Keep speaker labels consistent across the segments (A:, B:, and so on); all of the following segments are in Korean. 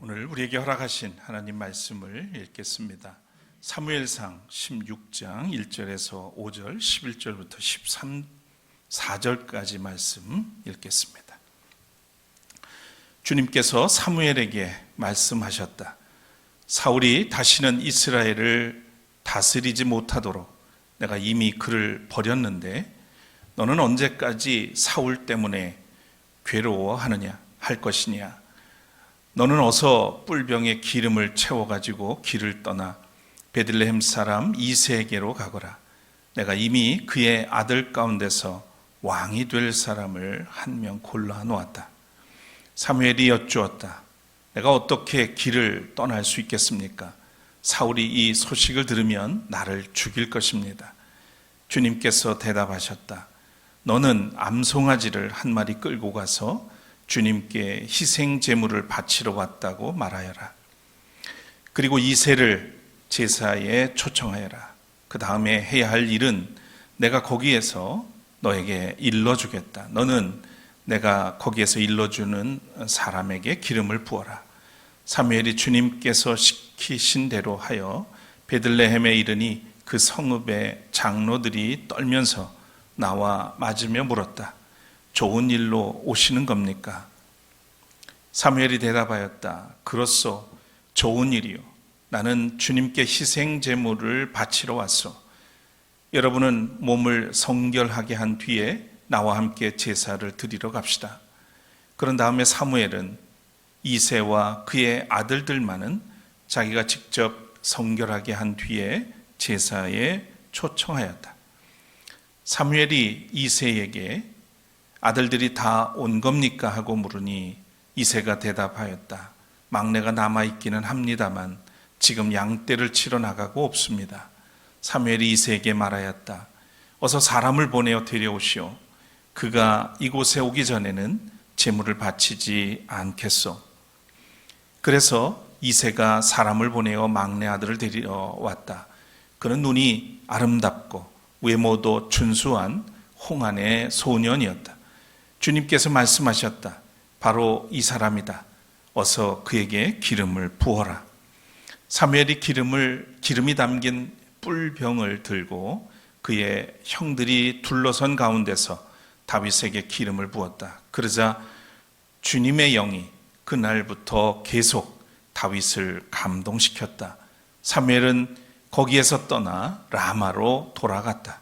A: 오늘 우리에게 허락하신 하나님 말씀을 읽겠습니다. 사무엘상 16장 1절에서 5절, 11절부터 4절까지 말씀 읽겠습니다. 주님께서 사무엘에게 말씀하셨다. 사울이 다시는 이스라엘을 다스리지 못하도록 내가 이미 그를 버렸는데 너는 언제까지 사울 때문에 괴로워하느냐 할 것이냐. 너는 어서 뿔병에 기름을 채워가지고 길을 떠나 베들레헴 사람 이새에게로 가거라. 내가 이미 그의 아들 가운데서 왕이 될 사람을 한 명 골라 놓았다. 사무엘이 여쭈었다. 내가 어떻게 길을 떠날 수 있겠습니까? 사울이 이 소식을 들으면 나를 죽일 것입니다. 주님께서 대답하셨다. 너는 암송아지를 한 마리 끌고 가서 주님께 희생 제물을 바치러 왔다고 말하여라. 그리고 이새를 제사에 초청하여라. 그 다음에 해야 할 일은 내가 거기에서 너에게 일러주겠다. 너는 내가 거기에서 일러주는 사람에게 기름을 부어라. 사무엘이 주님께서 시키신 대로 하여 베들레헴에 이르니 그 성읍의 장로들이 떨면서 나와 맞으며 물었다. 좋은 일로 오시는 겁니까? 사무엘이 대답하였다. 그렇소, 좋은 일이요. 나는 주님께 희생 제물을 바치러 왔소. 여러분은 몸을 성결하게 한 뒤에 나와 함께 제사를 드리러 갑시다. 그런 다음에 사무엘은 이새와 그의 아들들만은 자기가 직접 성결하게 한 뒤에 제사에 초청하였다. 사무엘이 이새에게 아들들이 다 온 겁니까? 하고 물으니 이새가 대답하였다. 막내가 남아있기는 합니다만 지금 양떼를 치러 나가고 없습니다. 사무엘이 이새에게 말하였다. 어서 사람을 보내어 데려오시오. 그가 이곳에 오기 전에는 제물을 바치지 않겠소. 그래서 이새가 사람을 보내어 막내 아들을 데려왔다. 그는 눈이 아름답고 외모도 준수한 홍안의 소년이었다. 주님께서 말씀하셨다. 바로 이 사람이다. 어서 그에게 기름을 부어라. 사무엘이 기름이 담긴 뿔병을 들고 그의 형들이 둘러선 가운데서 다윗에게 기름을 부었다. 그러자 주님의 영이 그날부터 계속 다윗을 감동시켰다. 사무엘은 거기에서 떠나 라마로 돌아갔다.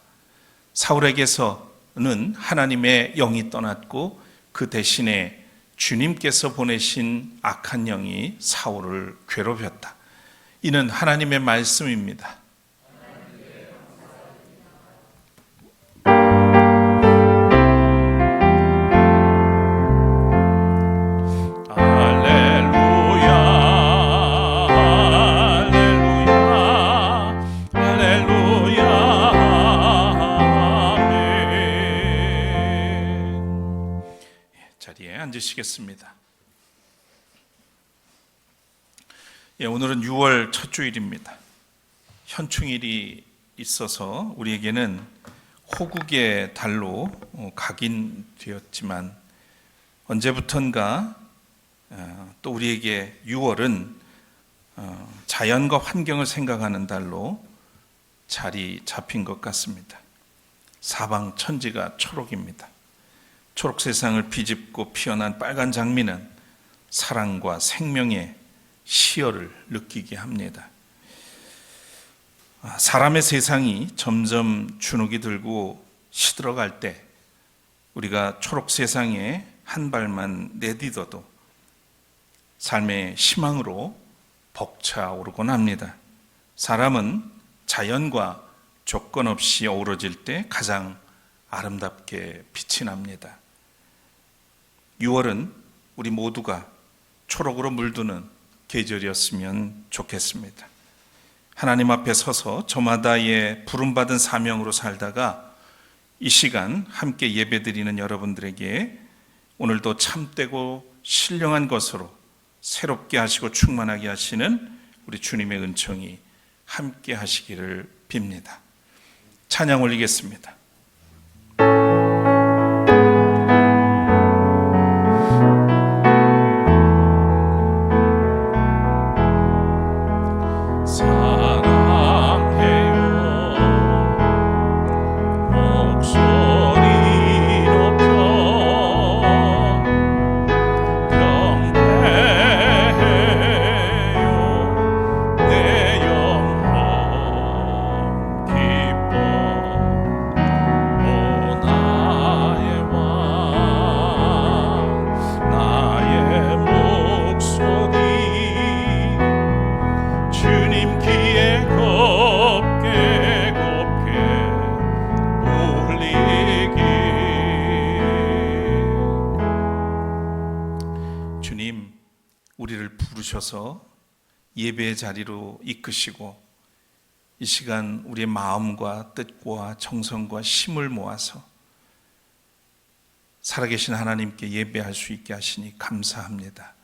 A: 사울에게서는 하나님의 영이 떠났고 그 대신에 주님께서 보내신 악한 영이 사울을 괴롭혔다. 이는 하나님의 말씀입니다. 앉으시겠습니다. 오늘은 6월 첫 주일입니다. 현충일이 있어서 우리에게는 호국의 달로 각인되었지만 언제부턴가 또 우리에게 6월은 자연과 환경을 생각하는 달로 자리 잡힌 것 같습니다. 사방 천지가 초록입니다. 초록 세상을 비집고 피어난 빨간 장미는 사랑과 생명의 시열을 느끼게 합니다. 사람의 세상이 점점 주눅이 들고 시들어갈 때 우리가 초록 세상에 한 발만 내딛어도 삶의 희망으로 벅차오르곤 합니다. 사람은 자연과 조건 없이 어우러질 때 가장 아름답게 빛이 납니다. 6월은 우리 모두가 초록으로 물드는 계절이었으면 좋겠습니다. 하나님 앞에 서서 저마다의 부름받은 사명으로 살다가 이 시간 함께 예배드리는 여러분들에게 오늘도 참되고 신령한 것으로 새롭게 하시고 충만하게 하시는 우리 주님의 은총이 함께 하시기를 빕니다. 찬양 올리겠습니다. 우리를 부르셔서 예배의 자리로 이끄시고 이 시간 우리의 마음과 뜻과 정성과 힘을 모아서 살아계신 하나님께 예배할 수 있게 하시니 감사합니다.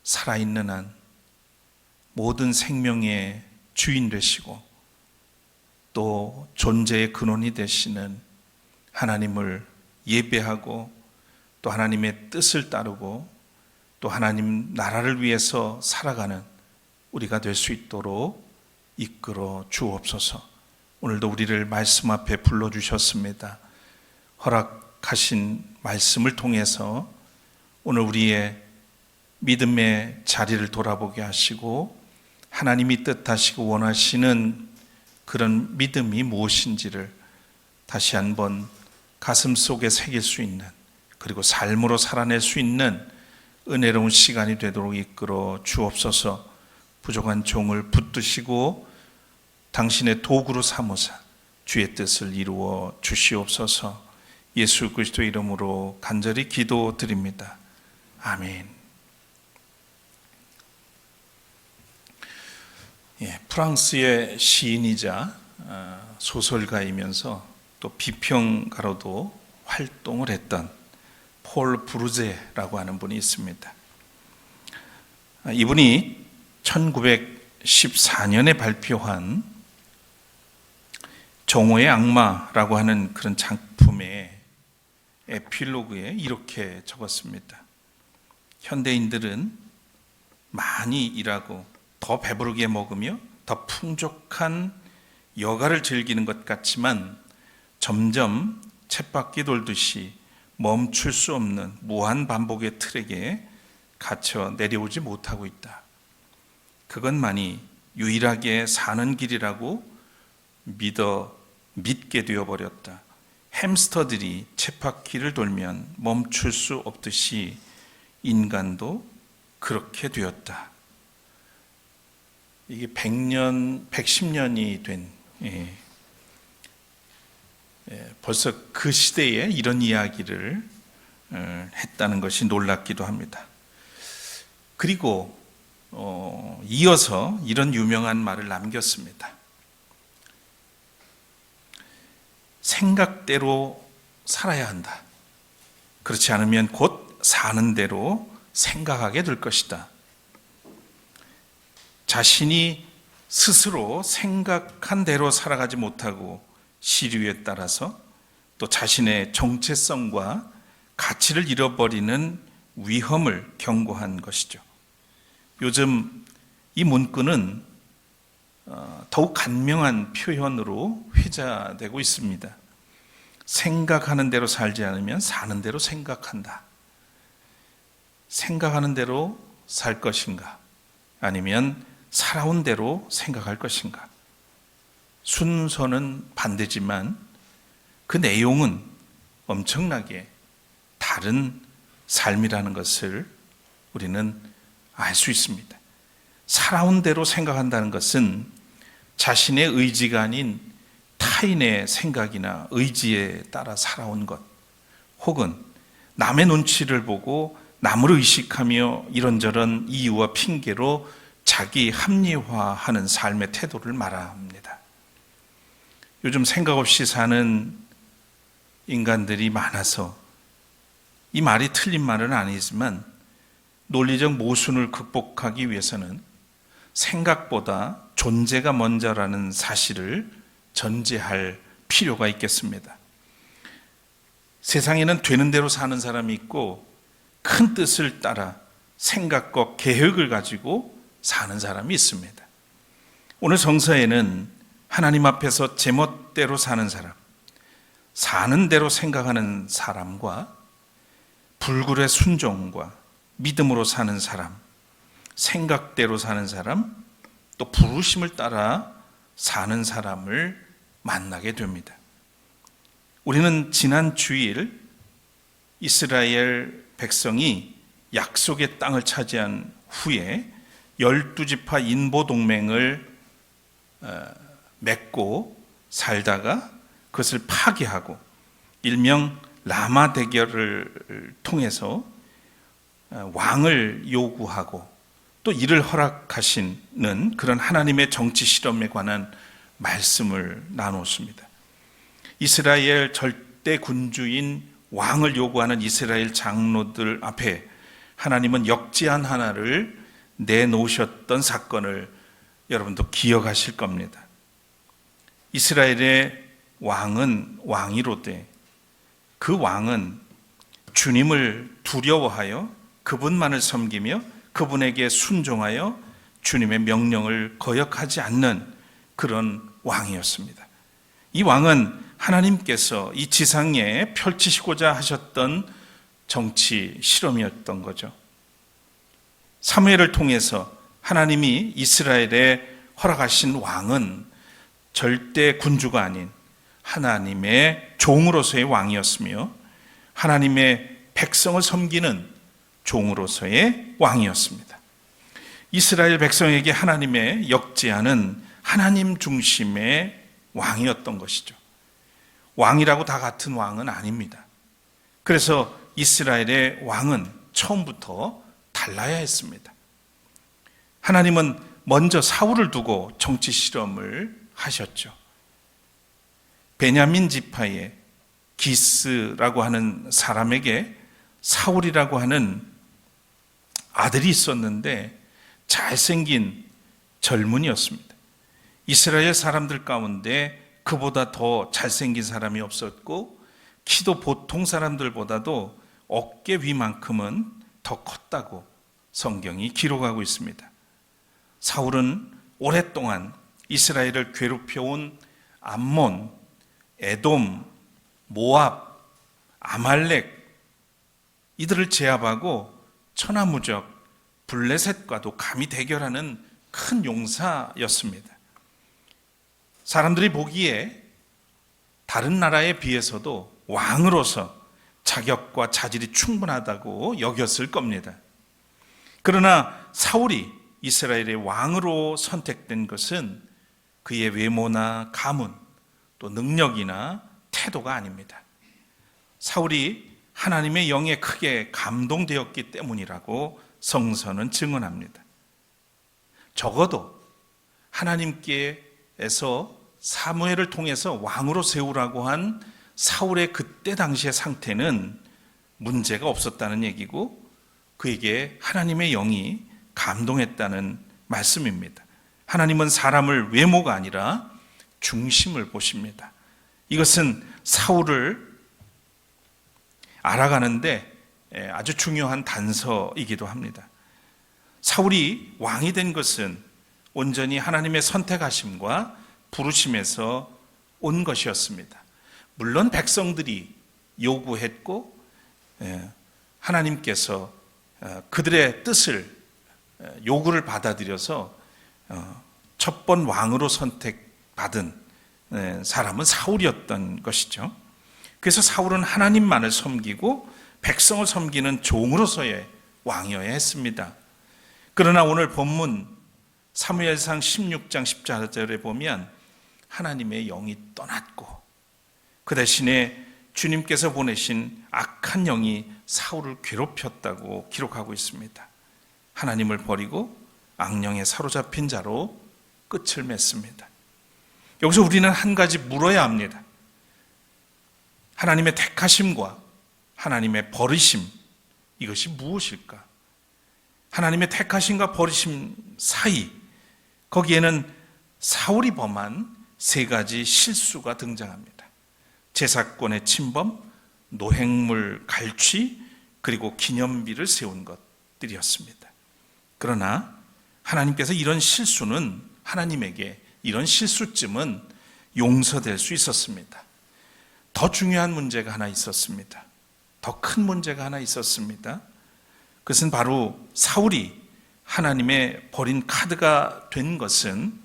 A: 살아있는 한 모든 생명의 주인 되시고 또 존재의 근원이 되시는 하나님을 예배하고 또 하나님의 뜻을 따르고 또 하나님 나라를 위해서 살아가는 우리가 될 수 있도록 이끌어 주옵소서. 오늘도 우리를 말씀 앞에 불러주셨습니다. 허락하신 말씀을 통해서 오늘 우리의 믿음의 자리를 돌아보게 하시고 하나님이 뜻하시고 원하시는 그런 믿음이 무엇인지를 다시 한번 가슴 속에 새길 수 있는, 그리고 삶으로 살아낼 수 있는 은혜로운 시간이 되도록 이끌어 주옵소서. 부족한 종을 붙드시고 당신의 도구로 삼으사 주의 뜻을 이루어 주시옵소서. 예수 그리스도 이름으로 간절히 기도드립니다. 아멘. 프랑스의 시인이자 소설가이면서 또 비평가로도 활동을 했던 폴 브루제라고 하는 분이 있습니다. 이분이 1914년에 발표한 정오의 악마라고 하는 그런 작품의 에필로그에 이렇게 적었습니다. 현대인들은 많이 일하고 더 배부르게 먹으며 더 풍족한 여가를 즐기는 것 같지만 점점 쳇바퀴 돌듯이 멈출 수 없는 무한 반복의 틀에게 갇혀 내려오지 못하고 있다. 그것만이 유일하게 사는 길이라고 믿게 되어버렸다. 햄스터들이 쳇바퀴를 돌면 멈출 수 없듯이 인간도 그렇게 되었다. 이게 100년, 110년이 된 벌써 그 시대에 이런 이야기를 했다는 것이 놀랍기도 합니다. 그리고 이어서 이런 유명한 말을 남겼습니다. 생각대로 살아야 한다. 그렇지 않으면 곧 사는 대로 생각하게 될 것이다. 자신이 스스로 생각한 대로 살아가지 못하고 시류에 따라서 또 자신의 정체성과 가치를 잃어버리는 위험을 경고한 것이죠. 요즘 이 문구는 더욱 간명한 표현으로 회자되고 있습니다. 생각하는 대로 살지 않으면 사는 대로 생각한다. 생각하는 대로 살 것인가? 아니면 살아온 대로 생각할 것인가? 순서는 반대지만 그 내용은 엄청나게 다른 삶이라는 것을 우리는 알 수 있습니다. 살아온 대로 생각한다는 것은 자신의 의지가 아닌 타인의 생각이나 의지에 따라 살아온 것, 혹은 남의 눈치를 보고 남을 의식하며 이런저런 이유와 핑계로 자기 합리화하는 삶의 태도를 말합니다. 요즘 생각 없이 사는 인간들이 많아서 이 말이 틀린 말은 아니지만 논리적 모순을 극복하기 위해서는 생각보다 존재가 먼저라는 사실을 전제할 필요가 있겠습니다. 세상에는 되는 대로 사는 사람이 있고 큰 뜻을 따라 생각과 계획을 가지고 사는 사람이 있습니다. 오늘 성서에는 하나님 앞에서 제멋대로 사는 사람, 사는 대로 생각하는 사람과 불굴의 순종과 믿음으로 사는 사람, 생각대로 사는 사람, 또 부르심을 따라 사는 사람을 만나게 됩니다. 우리는 지난 주일 이스라엘 백성이 약속의 땅을 차지한 후에 12지파 인보동맹을 맺고 살다가 그것을 파기하고 일명 라마 대결을 통해서 왕을 요구하고 또 이를 허락하시는 그런 하나님의 정치 실험에 관한 말씀을 나눴습니다. 이스라엘 절대 군주인 왕을 요구하는 이스라엘 장로들 앞에 하나님은 역제한 하나를 내놓으셨던 사건을 여러분도 기억하실 겁니다. 이스라엘의 왕은 왕이로되 그 왕은 주님을 두려워하여 그분만을 섬기며 그분에게 순종하여 주님의 명령을 거역하지 않는 그런 왕이었습니다. 이 왕은 하나님께서 이 지상에 펼치시고자 하셨던 정치 실험이었던 거죠. 사무엘을 통해서 하나님이 이스라엘에 허락하신 왕은 절대 군주가 아닌 하나님의 종으로서의 왕이었으며 하나님의 백성을 섬기는 종으로서의 왕이었습니다. 이스라엘 백성에게 하나님의 역제하는 하나님 중심의 왕이었던 것이죠. 왕이라고 다 같은 왕은 아닙니다. 그래서 이스라엘의 왕은 처음부터 달라야 했습니다. 하나님은 먼저 사울을 두고 정치 실험을 하셨죠. 베냐민 지파의 기스라고 하는 사람에게 사울이라고 하는 아들이 있었는데 잘생긴 젊은이였습니다. 이스라엘 사람들 가운데 그보다 더 잘생긴 사람이 없었고 키도 보통 사람들보다도 어깨 위만큼은 더 컸다고 성경이 기록하고 있습니다. 사울은 오랫동안 이스라엘을 괴롭혀온 암몬, 에돔, 모압, 아말렉 이들을 제압하고 천하무적 블레셋과도 감히 대결하는 큰 용사였습니다. 사람들이 보기에 다른 나라에 비해서도 왕으로서 자격과 자질이 충분하다고 여겼을 겁니다. 그러나 사울이 이스라엘의 왕으로 선택된 것은 그의 외모나 가문, 또 능력이나 태도가 아닙니다. 사울이 하나님의 영에 크게 감동되었기 때문이라고 성서는 증언합니다. 적어도 하나님께서 사무엘을 통해서 왕으로 세우라고 한 사울의 그때 당시의 상태는 문제가 없었다는 얘기고 그에게 하나님의 영이 감동했다는 말씀입니다. 하나님은 사람을 외모가 아니라 중심을 보십니다. 이것은 사울을 알아가는데 아주 중요한 단서이기도 합니다. 사울이 왕이 된 것은 온전히 하나님의 선택하심과 부르심에서 온 것이었습니다. 물론 백성들이 요구했고 하나님께서 그들의 뜻을 요구를 받아들여서 첫 번 왕으로 선택받은 사람은 사울이었던 것이죠. 그래서 사울은 하나님만을 섬기고 백성을 섬기는 종으로서의 왕이어야 했습니다. 그러나 오늘 본문 사무엘상 16장 14절에 보면 하나님의 영이 떠났고 그 대신에 주님께서 보내신 악한 영이 사울을 괴롭혔다고 기록하고 있습니다. 하나님을 버리고 악령에 사로잡힌 자로 끝을 맺습니다. 여기서 우리는 한 가지 물어야 합니다. 하나님의 택하심과 하나님의 버리심, 이것이 무엇일까? 하나님의 택하심과 버리심 사이, 거기에는 사울이 범한 세 가지 실수가 등장합니다. 제사권의 침범, 노획물 갈취, 그리고 기념비를 세운 것들이었습니다. 그러나 하나님께서 이런 실수는 하나님에게 이런 실수쯤은 용서될 수 있었습니다. 더 중요한 문제가 하나 있었습니다. 더 큰 문제가 하나 있었습니다. 그것은 바로 사울이 하나님의 버린 카드가 된 것은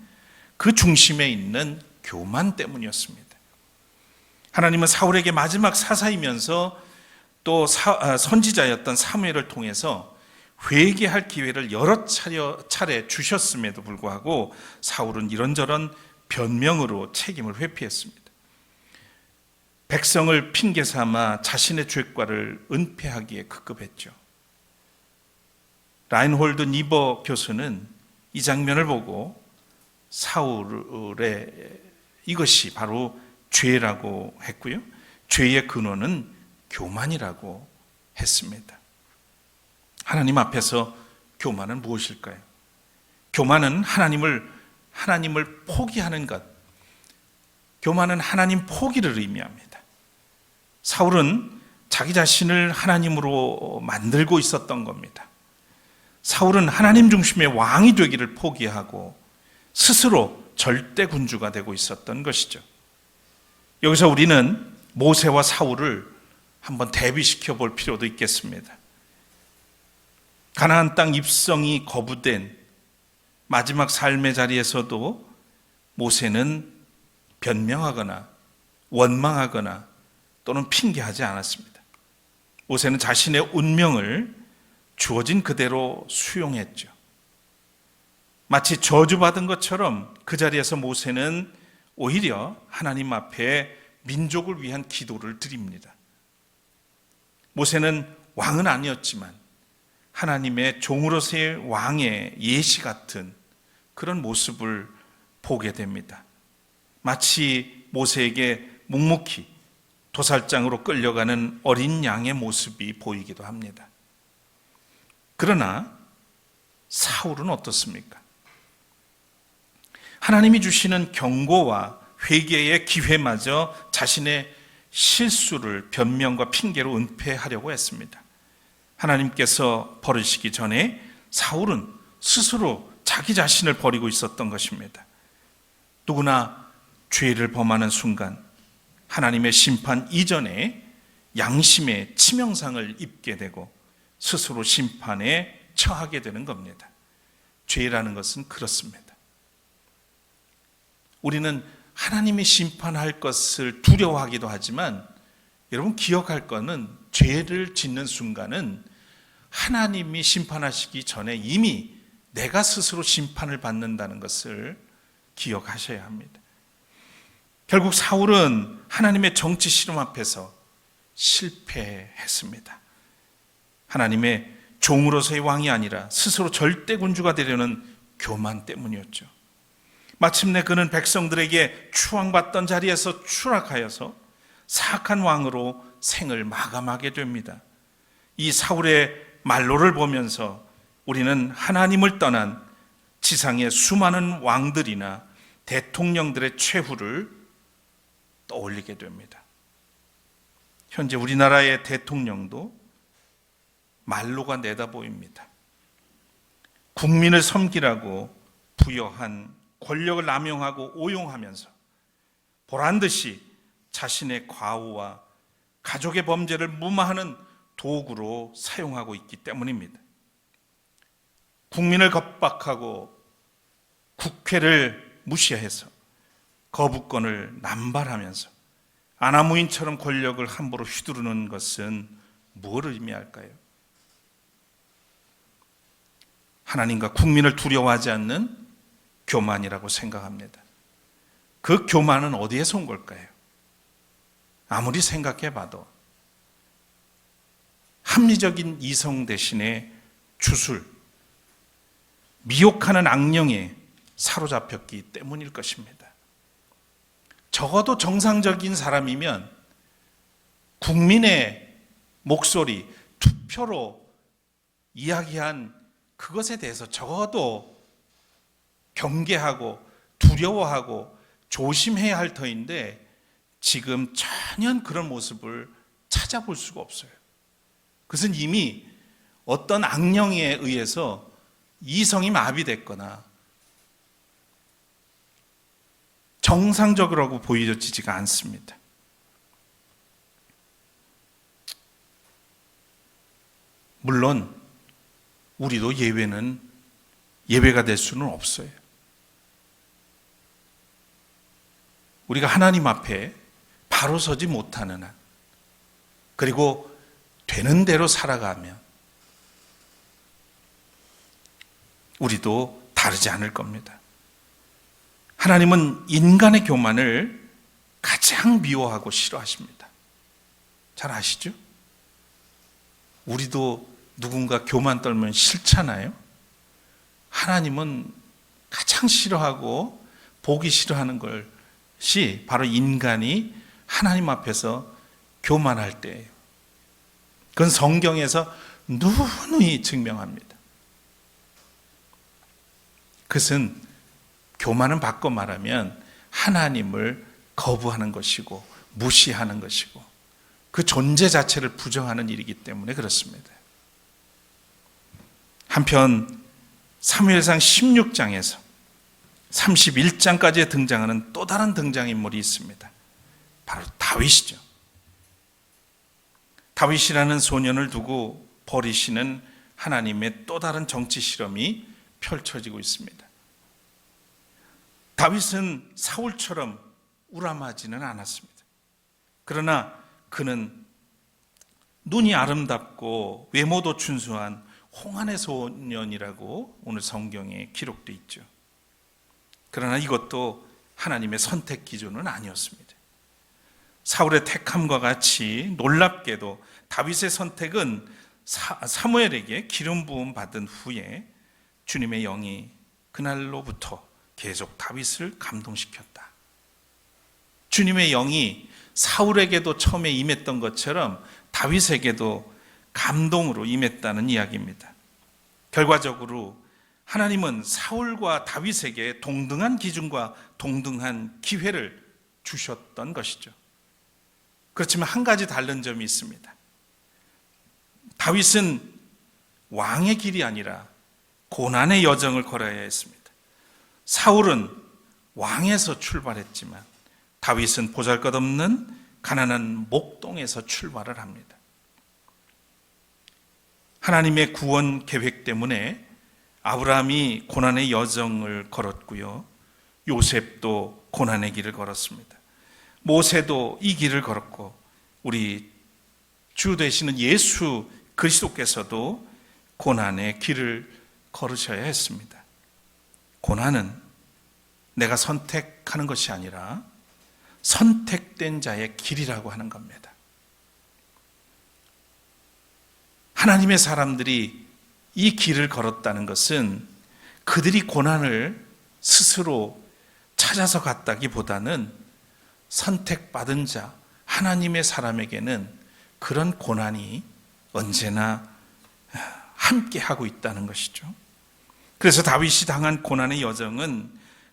A: 그 중심에 있는 교만 때문이었습니다. 하나님은 사울에게 마지막 사사이면서 또 선지자였던 사무엘을 통해서 회개할 기회를 여러 차례 주셨음에도 불구하고 사울은 이런저런 변명으로 책임을 회피했습니다. 백성을 핑계 삼아 자신의 죄과를 은폐하기에 급급했죠. 라인홀드 니버 교수는 이 장면을 보고 사울의 이것이 바로 죄라고 했고요. 죄의 근원은 교만이라고 했습니다. 하나님 앞에서 교만은 무엇일까요? 교만은 하나님을 포기하는 것. 교만은 하나님 포기를 의미합니다. 사울은 자기 자신을 하나님으로 만들고 있었던 겁니다. 사울은 하나님 중심의 왕이 되기를 포기하고 스스로 절대 군주가 되고 있었던 것이죠. 여기서 우리는 모세와 사울을 한번 대비시켜 볼 필요도 있겠습니다. 가나안 땅 입성이 거부된 마지막 삶의 자리에서도 모세는 변명하거나 원망하거나 또는 핑계하지 않았습니다. 모세는 자신의 운명을 주어진 그대로 수용했죠. 마치 저주받은 것처럼 그 자리에서 모세는 오히려 하나님 앞에 민족을 위한 기도를 드립니다. 모세는 왕은 아니었지만 하나님의 종으로서의 왕의 예시 같은 그런 모습을 보게 됩니다. 마치 모세에게 묵묵히 도살장으로 끌려가는 어린 양의 모습이 보이기도 합니다. 그러나 사울은 어떻습니까? 하나님이 주시는 경고와 회개의 기회마저 자신의 실수를 변명과 핑계로 은폐하려고 했습니다. 하나님께서 버리시기 전에 사울은 스스로 자기 자신을 버리고 있었던 것입니다. 누구나 죄를 범하는 순간 하나님의 심판 이전에 양심의 치명상을 입게 되고 스스로 심판에 처하게 되는 겁니다. 죄라는 것은 그렇습니다. 우리는 하나님이 심판할 것을 두려워하기도 하지만 여러분 기억할 것은 죄를 짓는 순간은 하나님이 심판하시기 전에 이미 내가 스스로 심판을 받는다는 것을 기억하셔야 합니다. 결국 사울은 하나님의 정치 실험 앞에서 실패했습니다. 하나님의 종으로서의 왕이 아니라 스스로 절대 군주가 되려는 교만 때문이었죠. 마침내 그는 백성들에게 추앙받던 자리에서 추락하여서 사악한 왕으로 생을 마감하게 됩니다. 이 사울의 말로를 보면서 우리는 하나님을 떠난 지상의 수많은 왕들이나 대통령들의 최후를 떠올리게 됩니다. 현재 우리나라의 대통령도 말로가 내다 보입니다. 국민을 섬기라고 부여한 권력을 남용하고 오용하면서 보란듯이 자신의 과오와 가족의 범죄를 무마하는 도구로 사용하고 있기 때문입니다. 국민을 겁박하고 국회를 무시해서 거부권을 남발하면서 아나무인처럼 권력을 함부로 휘두르는 것은 무엇을 의미할까요? 하나님과 국민을 두려워하지 않는 교만이라고 생각합니다. 그 교만은 어디에서 온 걸까요? 아무리 생각해 봐도 합리적인 이성 대신에 주술, 미혹하는 악령에 사로잡혔기 때문일 것입니다. 적어도 정상적인 사람이면 국민의 목소리, 투표로 이야기한 그것에 대해서 적어도 경계하고 두려워하고 조심해야 할 터인데 지금 전혀 그런 모습을 찾아볼 수가 없어요. 그것은 이미 어떤 악령에 의해서 이성이 마비됐거나 정상적이라고 보여지지가 않습니다. 물론 우리도 예외가 될 수는 없어요. 우리가 하나님 앞에 바로 서지 못하는 한, 그리고 되는 대로 살아가면 우리도 다르지 않을 겁니다. 하나님은 인간의 교만을 가장 미워하고 싫어하십니다. 잘 아시죠? 우리도 누군가 교만 떨면 싫잖아요. 하나님은 가장 싫어하고 보기 싫어하는 것이 바로 인간이 하나님 앞에서 교만할 때예요. 그건 성경에서 누누이 증명합니다. 그것은 교만은 바꿔 말하면 하나님을 거부하는 것이고 무시하는 것이고 그 존재 자체를 부정하는 일이기 때문에 그렇습니다. 한편 사무엘상 16장에서 31장까지에 등장하는 또 다른 등장인물이 있습니다. 바로 다윗이죠. 다윗이라는 소년을 두고 벌이시는 하나님의 또 다른 정치 실험이 펼쳐지고 있습니다. 다윗은 사울처럼 우람하지는 않았습니다. 그러나 그는 눈이 아름답고 외모도 준수한 홍안의 소년이라고 오늘 성경에 기록되어 있죠. 그러나 이것도 하나님의 선택 기준은 아니었습니다. 사울의 택함과 같이 놀랍게도 다윗의 선택은 사무엘에게 기름 부음 받은 후에 주님의 영이 그날로부터 계속 다윗을 감동시켰다. 주님의 영이 사울에게도 처음에 임했던 것처럼 다윗에게도 감동으로 임했다는 이야기입니다. 결과적으로 하나님은 사울과 다윗에게 동등한 기준과 동등한 기회를 주셨던 것이죠. 그렇지만 한 가지 다른 점이 있습니다. 다윗은 왕의 길이 아니라 고난의 여정을 걸어야 했습니다. 사울은 왕에서 출발했지만 다윗은 보잘것없는 가난한 목동에서 출발을 합니다. 하나님의 구원 계획 때문에 아브라함이 고난의 여정을 걸었고요. 요셉도 고난의 길을 걸었습니다. 모세도 이 길을 걸었고 우리 주 되시는 예수 그리스도께서도 고난의 길을 걸으셔야 했습니다. 고난은 내가 선택하는 것이 아니라 선택된 자의 길이라고 하는 겁니다. 하나님의 사람들이 이 길을 걸었다는 것은 그들이 고난을 스스로 찾아서 갔다기보다는 선택받은 자, 하나님의 사람에게는 그런 고난이 언제나 함께 하고 있다는 것이죠. 그래서 다윗이 당한 고난의 여정은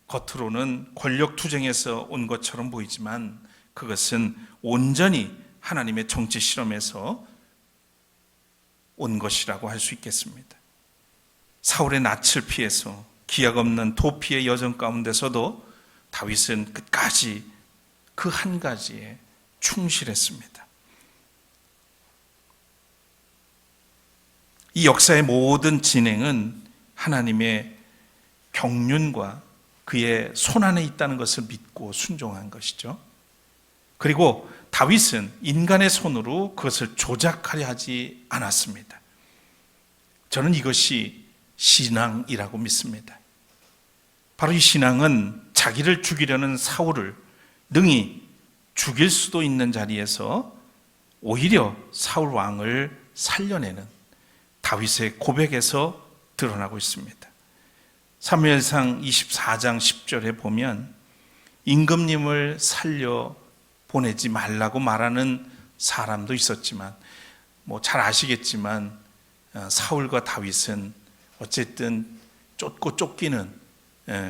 A: 겉으로는 권력 투쟁에서 온 것처럼 보이지만 그것은 온전히 하나님의 정치 실험에서 온 것이라고 할 수 있겠습니다. 사울의 낯을 피해서 기약 없는 도피의 여정 가운데서도 다윗은 끝까지 그 한 가지에 충실했습니다. 이 역사의 모든 진행은 하나님의 경륜과 그의 손안에 있다는 것을 믿고 순종한 것이죠. 그리고 다윗은 인간의 손으로 그것을 조작하려 하지 않았습니다. 저는 이것이 신앙이라고 믿습니다. 바로 이 신앙은 자기를 죽이려는 사울을 능히 죽일 수도 있는 자리에서 오히려 사울 왕을 살려내는 다윗의 고백에서 드러나고 있습니다. 사무엘상 24장 10절에 보면 임금님을 살려 보내지 말라고 말하는 사람도 있었지만 잘 아시겠지만 사울과 다윗은 어쨌든 쫓고 쫓기는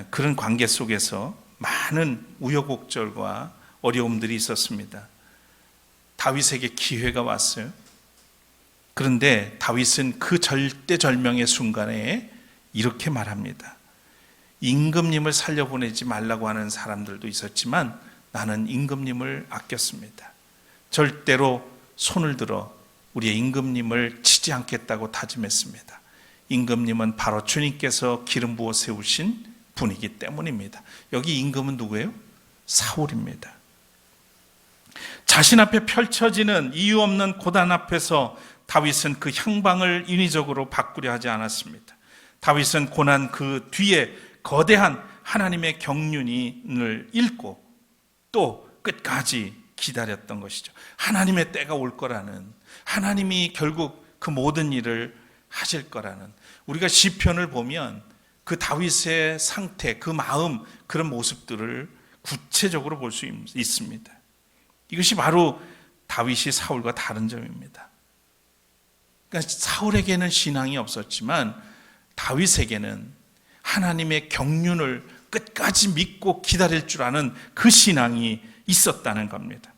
A: 그런 관계 속에서 많은 우여곡절과 어려움들이 있었습니다. 다윗에게 기회가 왔어요. 그런데 다윗은 그 절대절명의 순간에 이렇게 말합니다. 임금님을 살려보내지 말라고 하는 사람들도 있었지만 나는 임금님을 아꼈습니다. 절대로 손을 들어 우리의 임금님을 치지 않겠다고 다짐했습니다. 임금님은 바로 주님께서 기름 부어 세우신 분이기 때문입니다. 여기 임금은 누구예요? 사울입니다. 자신 앞에 펼쳐지는 이유 없는 고난 앞에서 다윗은 그 향방을 인위적으로 바꾸려 하지 않았습니다. 다윗은 고난 그 뒤에 거대한 하나님의 경륜을 읽고 또 끝까지 기다렸던 것이죠. 하나님의 때가 올 거라는, 하나님이 결국 그 모든 일을 하실 거라는, 우리가 시편을 보면 그 다윗의 상태, 그 마음, 그런 모습들을 구체적으로 볼 수 있습니다. 이것이 바로 다윗이 사울과 다른 점입니다. 그러니까 사울에게는 신앙이 없었지만 다윗에게는 하나님의 경륜을 끝까지 믿고 기다릴 줄 아는 그 신앙이 있었다는 겁니다.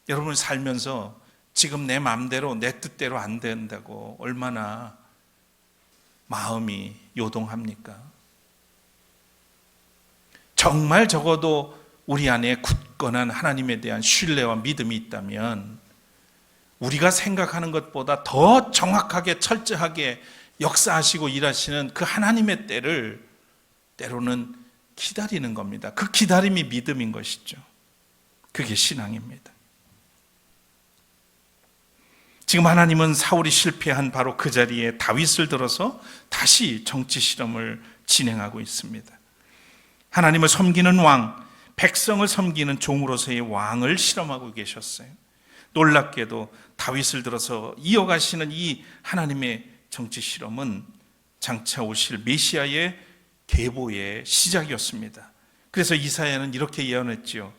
A: 여러분 살면서 지금 내 마음대로 내 뜻대로 안 된다고 얼마나 마음이 요동합니까? 정말 적어도 우리 안에 굳건한 하나님에 대한 신뢰와 믿음이 있다면 우리가 생각하는 것보다 더 정확하게 철저하게 역사하시고 일하시는 그 하나님의 때를 때로는 기다리는 겁니다. 그 기다림이 믿음인 것이죠. 그게 신앙입니다. 지금 하나님은 사울이 실패한 바로 그 자리에 다윗을 들어서 다시 정치 실험을 진행하고 있습니다. 하나님을 섬기는 왕, 백성을 섬기는 종으로서의 왕을 실험하고 계셨어요. 놀랍게도 다윗을 들어서 이어가시는 이 하나님의 정치 실험은 장차 오실 메시아의 계보의 시작이었습니다. 그래서 이사야는 이렇게 예언했지요.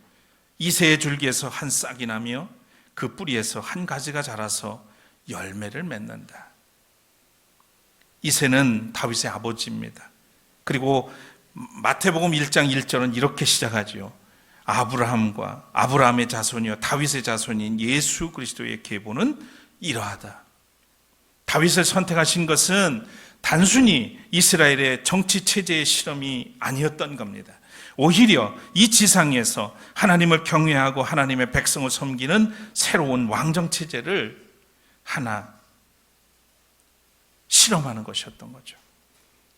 A: 이새의 줄기에서 한 싹이 나며 그 뿌리에서 한 가지가 자라서 열매를 맺는다. 이새는 다윗의 아버지입니다. 그리고 마태복음 1장 1절은 이렇게 시작하죠. 아브라함의 자손이요 다윗의 자손인 예수 그리스도의 계보는 이러하다. 다윗을 선택하신 것은 단순히 이스라엘의 정치 체제의 실험이 아니었던 겁니다. 오히려 이 지상에서 하나님을 경외하고 하나님의 백성을 섬기는 새로운 왕정 체제를 하나 실험하는 것이었던 거죠.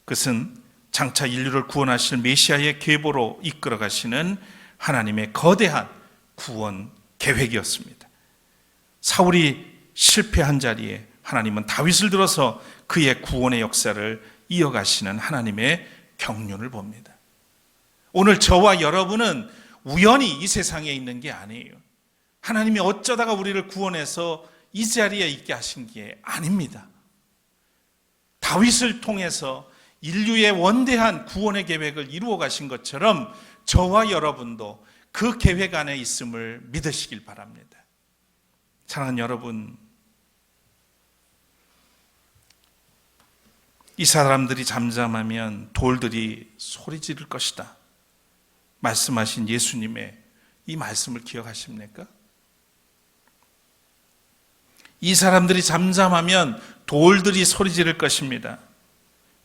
A: 그것은 장차 인류를 구원하실 메시아의 계보로 이끌어 가시는 하나님의 거대한 구원 계획이었습니다. 사울이 실패한 자리에 하나님은 다윗을 들어서 그의 구원의 역사를 이어가시는 하나님의 경륜을 봅니다. 오늘 저와 여러분은 우연히 이 세상에 있는 게 아니에요. 하나님이 어쩌다가 우리를 구원해서 이 자리에 있게 하신 게 아닙니다. 다윗을 통해서 인류의 원대한 구원의 계획을 이루어 가신 것처럼 저와 여러분도 그 계획 안에 있음을 믿으시길 바랍니다. 사랑하는 여러분, 이 사람들이 잠잠하면 돌들이 소리 지를 것이다 말씀하신 예수님의 이 말씀을 기억하십니까? 이 사람들이 잠잠하면 돌들이 소리 지를 것입니다.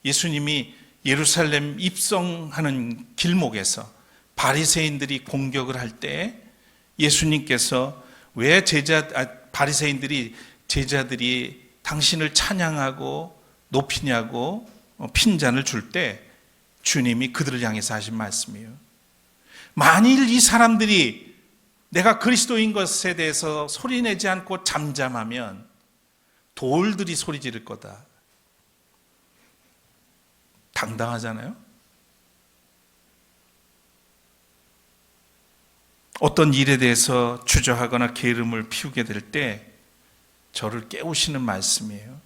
A: 예수님이 예루살렘 입성하는 길목에서 바리새인들이 공격을 할 때 예수님께서 왜 바리새인들이 제자들이 당신을 찬양하고 높이냐고 핀잔을 줄 때 주님이 그들을 향해서 하신 말씀이에요. 만일 이 사람들이 내가 그리스도인 것에 대해서 소리내지 않고 잠잠하면 돌들이 소리 지를 거다. 당당하잖아요. 어떤 일에 대해서 주저하거나 게으름을 피우게 될 때 저를 깨우시는 말씀이에요.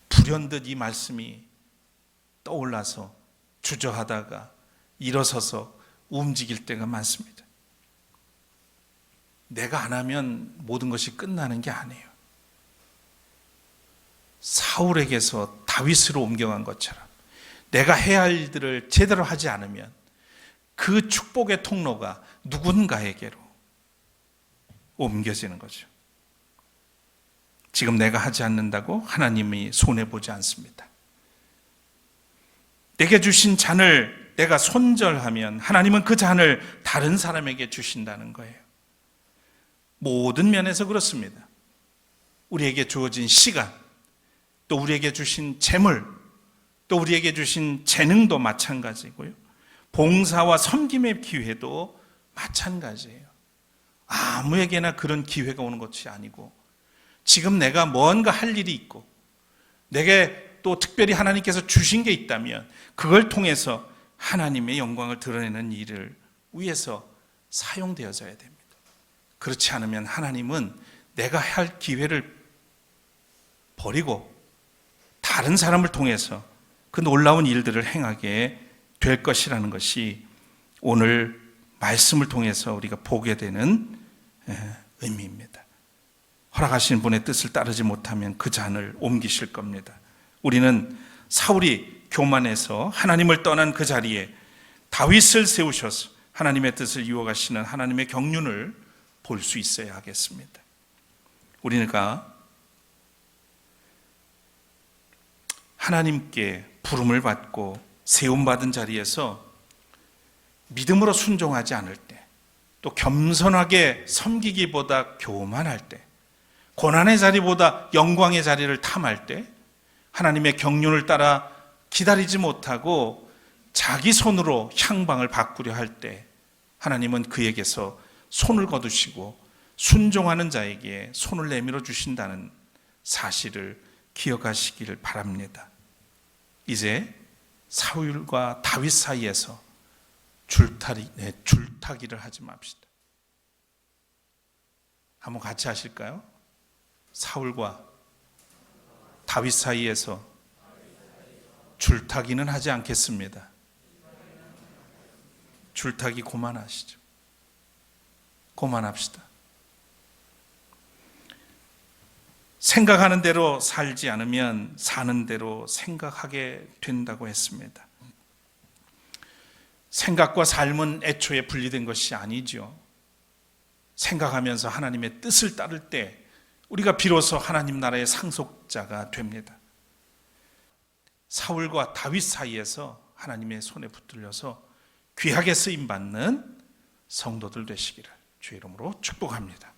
A: 불현듯 이 말씀이 떠올라서 주저하다가 일어서서 움직일 때가 많습니다. 내가 안 하면 모든 것이 끝나는 게 아니에요. 사울에게서 다윗으로 옮겨간 것처럼 내가 해야 할 일들을 제대로 하지 않으면 그 축복의 통로가 누군가에게로 옮겨지는 거죠. 지금 내가 하지 않는다고 하나님이 손해보지 않습니다. 내게 주신 잔을 내가 손절하면 하나님은 그 잔을 다른 사람에게 주신다는 거예요. 모든 면에서 그렇습니다. 우리에게 주어진 시간, 또 우리에게 주신 재물, 또 우리에게 주신 재능도 마찬가지고요. 봉사와 섬김의 기회도 마찬가지예요. 아무에게나 그런 기회가 오는 것이 아니고 지금 내가 뭔가 할 일이 있고 내게 또 특별히 하나님께서 주신 게 있다면 그걸 통해서 하나님의 영광을 드러내는 일을 위해서 사용되어져야 됩니다. 그렇지 않으면 하나님은 내가 할 기회를 버리고 다른 사람을 통해서 그 놀라운 일들을 행하게 될 것이라는 것이 오늘 말씀을 통해서 우리가 보게 되는 의미입니다. 허락하신 분의 뜻을 따르지 못하면 그 잔을 옮기실 겁니다. 우리는 사울이 교만해서 하나님을 떠난 그 자리에 다윗을 세우셔서 하나님의 뜻을 이루어가시는 하나님의 경륜을 볼 수 있어야 하겠습니다. 우리가 하나님께 부름을 받고 세움받은 자리에서 믿음으로 순종하지 않을 때, 또 겸손하게 섬기기보다 교만할 때, 고난의 자리보다 영광의 자리를 탐할 때, 하나님의 경륜을 따라 기다리지 못하고 자기 손으로 향방을 바꾸려 할 때 하나님은 그에게서 손을 거두시고 순종하는 자에게 손을 내밀어 주신다는 사실을 기억하시기를 바랍니다. 이제 사울과 다윗 사이에서 줄타기를 하지 맙시다. 한번 같이 하실까요? 사울과 다윗 사이에서 줄타기는 하지 않겠습니다. 줄타기 그만하시죠. 그만합시다. 생각하는 대로 살지 않으면 사는 대로 생각하게 된다고 했습니다. 생각과 삶은 애초에 분리된 것이 아니죠. 생각하면서 하나님의 뜻을 따를 때 우리가 비로소 하나님 나라의 상속자가 됩니다. 사울과 다윗 사이에서 하나님의 손에 붙들려서 귀하게 쓰임받는 성도들 되시기를 주의 이름으로 축복합니다.